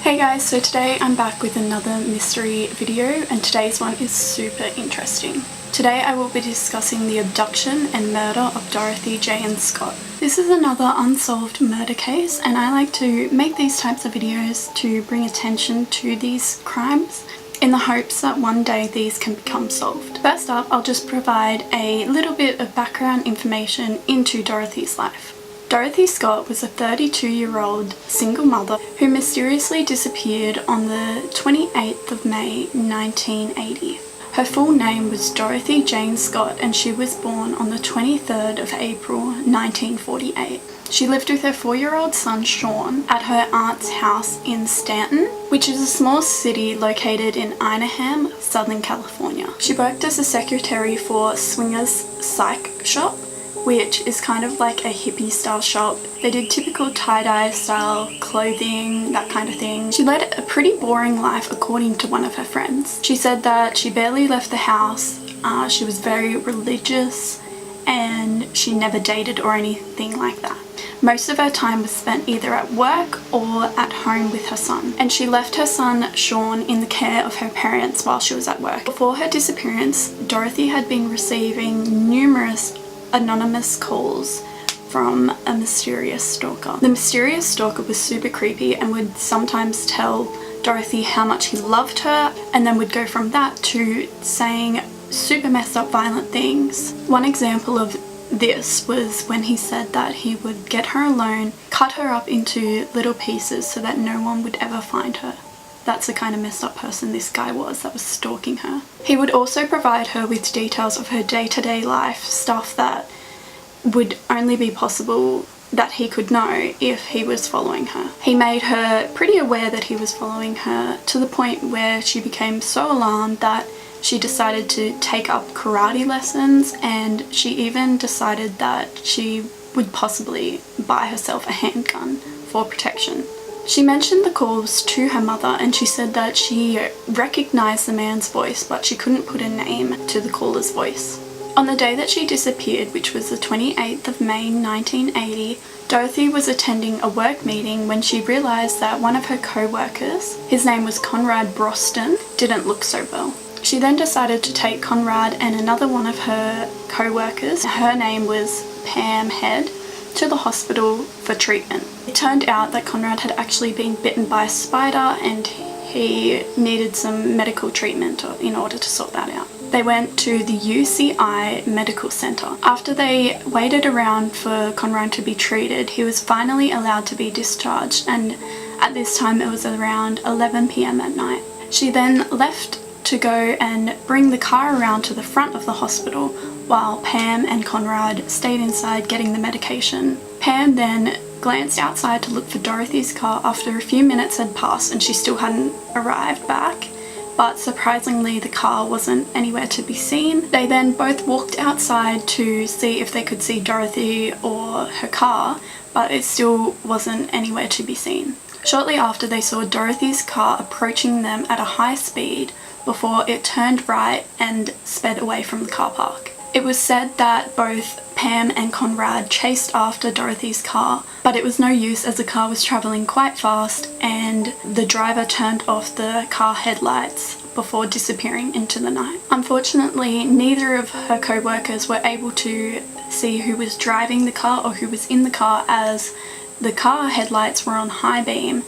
Hey guys, so today I'm back with another mystery video, and today's one is super interesting. Today I will be discussing the abduction and murder of Dorothy Jane Scott. This is another unsolved murder case, and I like to make these types of videos to bring attention to these crimes in the hopes that one day these can become solved. First up, I'll just provide a little bit of background information into Dorothy's life. Dorothy Scott was a 32-year-old single mother who mysteriously disappeared on the 28th of May 1980. Her full name was Dorothy Jane Scott, and she was born on the 23rd of April 1948. She lived with her 4-year-old son Sean at her aunt's house in Stanton, which is a small city located in Inaham, Southern California. She worked as a secretary for Swingers Psych Shop, which is kind of like a hippie style shop. They did typical tie-dye style clothing, that kind of thing. She led a pretty boring life according to one of her friends. She said that she barely left the house, she was very religious, and she never dated or anything like that. Most of her time was spent either at work or at home with her son, and she left her son Sean in the care of her parents while she was at work. Before her disappearance, Dorothy had been receiving numerous anonymous calls from a mysterious stalker. The mysterious stalker was super creepy and would sometimes tell Dorothy how much he loved her, and then would go from that to saying super messed up violent things. One example of this was when he said that he would get her alone, cut her up into little pieces so that no one would ever find her. That's the kind of messed up person this guy was that was stalking her. He would also provide her with details of her day-to-day life, stuff that would only be possible that he could know if he was following her. He made her pretty aware that he was following her, to the point where she became so alarmed that she decided to take up karate lessons, and she even decided that she would possibly buy herself a handgun for protection. She mentioned the calls to her mother, and she said that she recognized the man's voice, but she couldn't put a name to the caller's voice. On the day that she disappeared, which was the 28th of May 1980, Dorothy was attending a work meeting when she realized that one of her co-workers, his name was Conrad Broston, didn't look so well. She then decided to take Conrad and another one of her co-workers, her name was Pam Head, to the hospital for treatment. It turned out that Conrad had actually been bitten by a spider, and he needed some medical treatment in order to sort that out. They went to the UCI Medical Center. After they waited around for Conrad to be treated, he was finally allowed to be discharged, and at this time it was around 11 p.m. at night. She then left to go and bring the car around to the front of the hospital, while Pam and Conrad stayed inside getting the medication. Pam then glanced outside to look for Dorothy's car after a few minutes had passed and she still hadn't arrived back, but surprisingly the car wasn't anywhere to be seen. They then both walked outside to see if they could see Dorothy or her car, but it still wasn't anywhere to be seen. Shortly after, they saw Dorothy's car approaching them at a high speed before it turned right and sped away from the car park. It was said that both Pam and Conrad chased after Dorothy's car, but it was no use as the car was travelling quite fast, and the driver turned off the car headlights before disappearing into the night. Unfortunately, neither of her co-workers were able to see who was driving the car or who was in the car, as the car headlights were on high beam.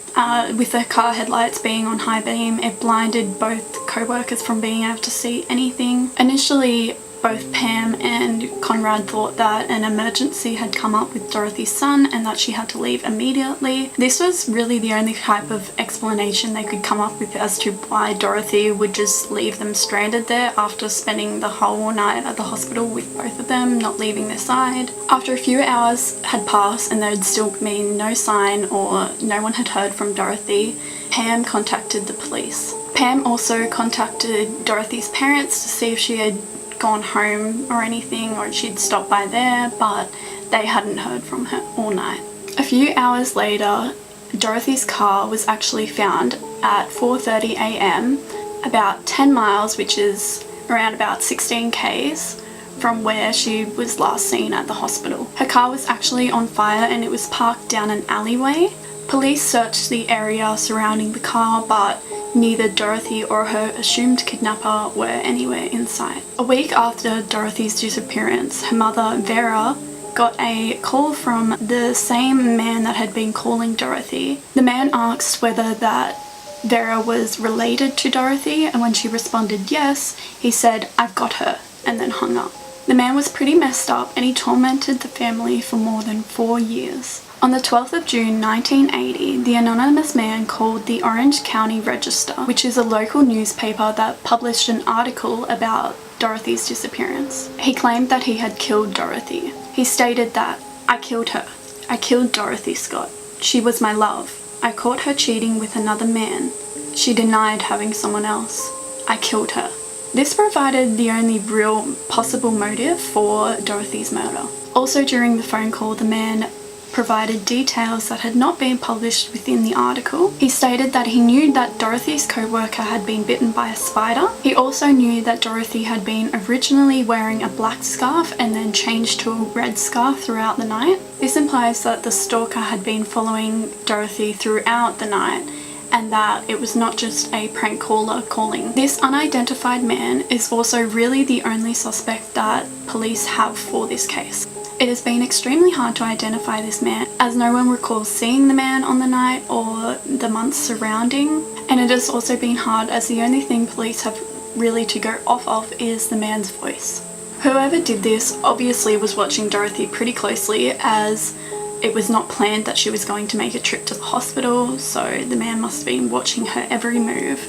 With the car headlights being on high beam, it blinded both co-workers from being able to see anything. Initially, both Pam and Conrad thought that an emergency had come up with Dorothy's son and that she had to leave immediately. This was really the only type of explanation they could come up with as to why Dorothy would just leave them stranded there after spending the whole night at the hospital with both of them, not leaving their side. After a few hours had passed and there had still been no sign or no one had heard from Dorothy, Pam contacted the police. Pam also contacted Dorothy's parents to see if she had gone home or anything, or she'd stopped by there, but they hadn't heard from her all night. A few hours later, Dorothy's car was actually found at 4:30 a.m. about 10 miles, which is around about 16 k's from where she was last seen at the hospital. Her car was actually on fire and it was parked down an alleyway, Police searched the area surrounding the car, but neither Dorothy or her assumed kidnapper were anywhere in sight. A week after Dorothy's disappearance, her mother, Vera, got a call from the same man that had been calling Dorothy. The man asked whether that Vera was related to Dorothy, and when she responded yes, he said, "I've got her," and then hung up. The man was pretty messed up and he tormented the family for more than 4 years. On the 12th of June 1980, the anonymous man called the Orange County Register, which is a local newspaper that published an article about Dorothy's disappearance. He claimed that he had killed Dorothy. He stated that, "I killed her. I killed Dorothy Scott. She was my love. I caught her cheating with another man. She denied having someone else. I killed her." This provided the only real possible motive for Dorothy's murder. Also during the phone call, the man provided details that had not been published within the article. He stated that he knew that Dorothy's co-worker had been bitten by a spider. He also knew that Dorothy had been originally wearing a black scarf and then changed to a red scarf throughout the night. This implies that the stalker had been following Dorothy throughout the night and that it was not just a prank caller calling. This unidentified man is also really the only suspect that police have for this case. It has been extremely hard to identify this man, as no one recalls seeing the man on the night or the months surrounding, and it has also been hard as the only thing police have really to go off of is the man's voice. Whoever did this obviously was watching Dorothy pretty closely, as it was not planned that she was going to make a trip to the hospital, so the man must have been watching her every move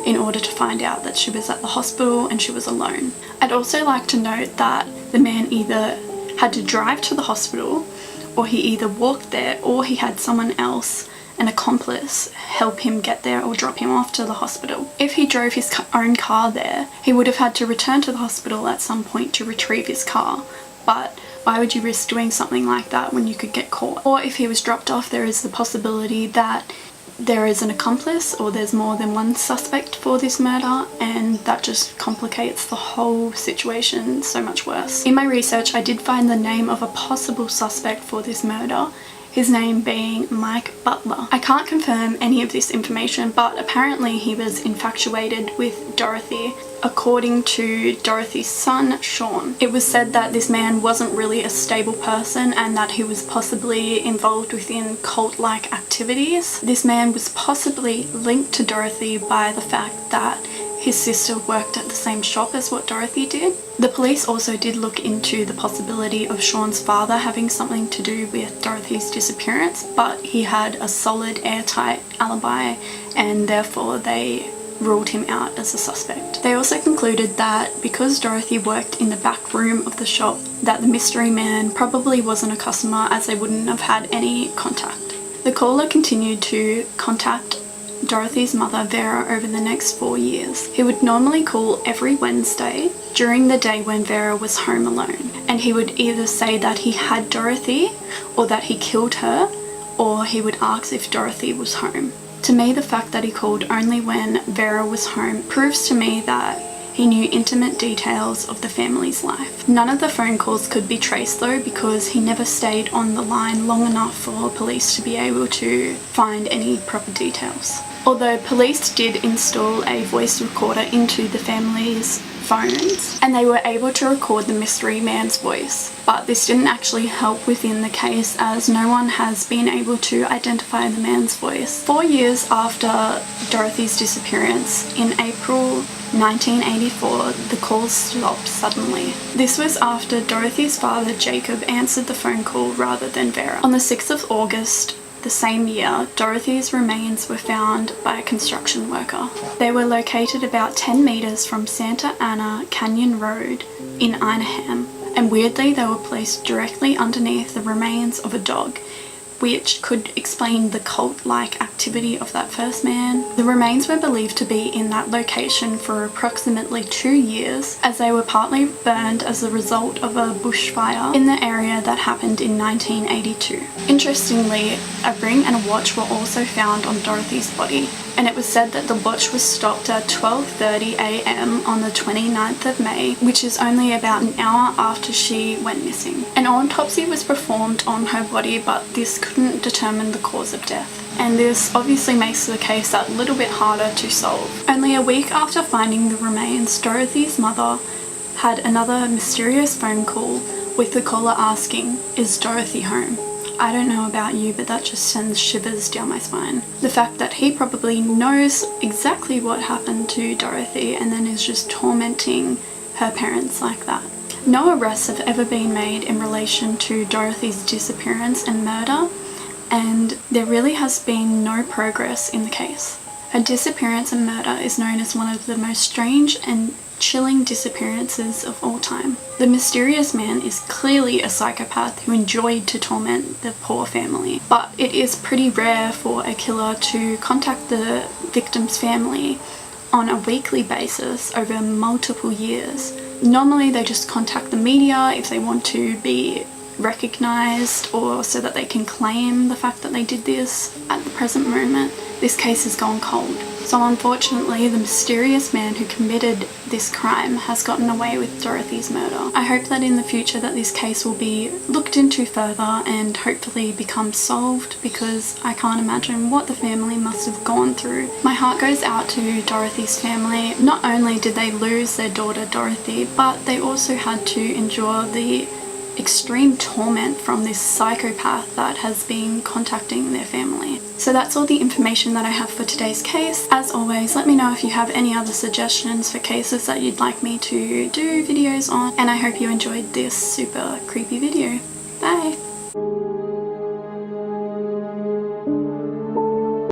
in order to find out that she was at the hospital and she was alone. I'd also like to note that the man either had to drive to the hospital, or he either walked there, or he had someone else, an accomplice, help him get there or drop him off to the hospital. If he drove his own car there, he would have had to return to the hospital at some point to retrieve his car, but why would you risk doing something like that when you could get caught? Or if he was dropped off, there is the possibility that there is an accomplice or there's more than one suspect for this murder, and that just complicates the whole situation so much worse. In my research, I did find the name of a possible suspect for this murder, his name being Mike Butler. I can't confirm any of this information, but apparently he was infatuated with Dorothy, according to Dorothy's son, Sean. It was said that this man wasn't really a stable person and that he was possibly involved within cult-like activities. This man was possibly linked to Dorothy by the fact that his sister worked at the same shop as what Dorothy did. The police also did look into the possibility of Sean's father having something to do with Dorothy's disappearance, but he had a solid, airtight alibi, and therefore they ruled him out as a suspect. They also concluded that because Dorothy worked in the back room of the shop, that the mystery man probably wasn't a customer, as they wouldn't have had any contact. The caller continued to contact Dorothy's mother, Vera, over the next 4 years. He would normally call every Wednesday during the day when Vera was home alone, and he would either say that he had Dorothy or that he killed her, or he would ask if Dorothy was home. To me, the fact that he called only when Vera was home proves to me that he knew intimate details of the family's life. None of the phone calls could be traced though, because he never stayed on the line long enough for police to be able to find any proper details. Although police did install a voice recorder into the family's phones and they were able to record the mystery man's voice, but this didn't actually help within the case, as no one has been able to identify the man's voice. 4 years after Dorothy's disappearance, in April 1984, the calls stopped suddenly. This was after Dorothy's father, Jacob, answered the phone call rather than Vera. On the 6th of August, the same year, Dorothy's remains were found by a construction worker. They were located about 10 meters from Santa Ana Canyon Road in Inaham, and weirdly they were placed directly underneath the remains of a dog, which could explain the cult-like activity of that first man. The remains were believed to be in that location for approximately 2 years, as they were partly burned as a result of a bushfire in the area that happened in 1982. Interestingly, a ring and a watch were also found on Dorothy's body, and it was said that the watch was stopped at 12:30 a.m. on the 29th of May, which is only about an hour after she went missing. An autopsy was performed on her body, but this couldn't determine the cause of death. and this obviously makes the case that little bit harder to solve. Only a week after finding the remains, Dorothy's mother had another mysterious phone call with the caller asking, "Is Dorothy home?" I don't know about you, but that just sends shivers down my spine. The fact that he probably knows exactly what happened to Dorothy and then is just tormenting her parents like that. No arrests have ever been made in relation to Dorothy's disappearance and murder, and there really has been no progress in the case. Her disappearance and murder is known as one of the most strange and chilling disappearances of all time. The mysterious man is clearly a psychopath who enjoyed to torment the poor family, but it is pretty rare for a killer to contact the victim's family on a weekly basis over multiple years. Normally they just contact the media if they want to be recognized or so that they can claim the fact that they did this. At the present moment, this case has gone cold. So unfortunately, the mysterious man who committed this crime has gotten away with Dorothy's murder. I hope that in the future that this case will be looked into further and hopefully become solved, because I can't imagine what the family must have gone through. My heart goes out to Dorothy's family. Not only did they lose their daughter Dorothy, but they also had to endure the extreme torment from this psychopath that has been contacting their family. So that's all the information that I have for today's case. As always, let me know if you have any other suggestions for cases that you'd like me to do videos on, and I hope you enjoyed this super creepy video. Bye!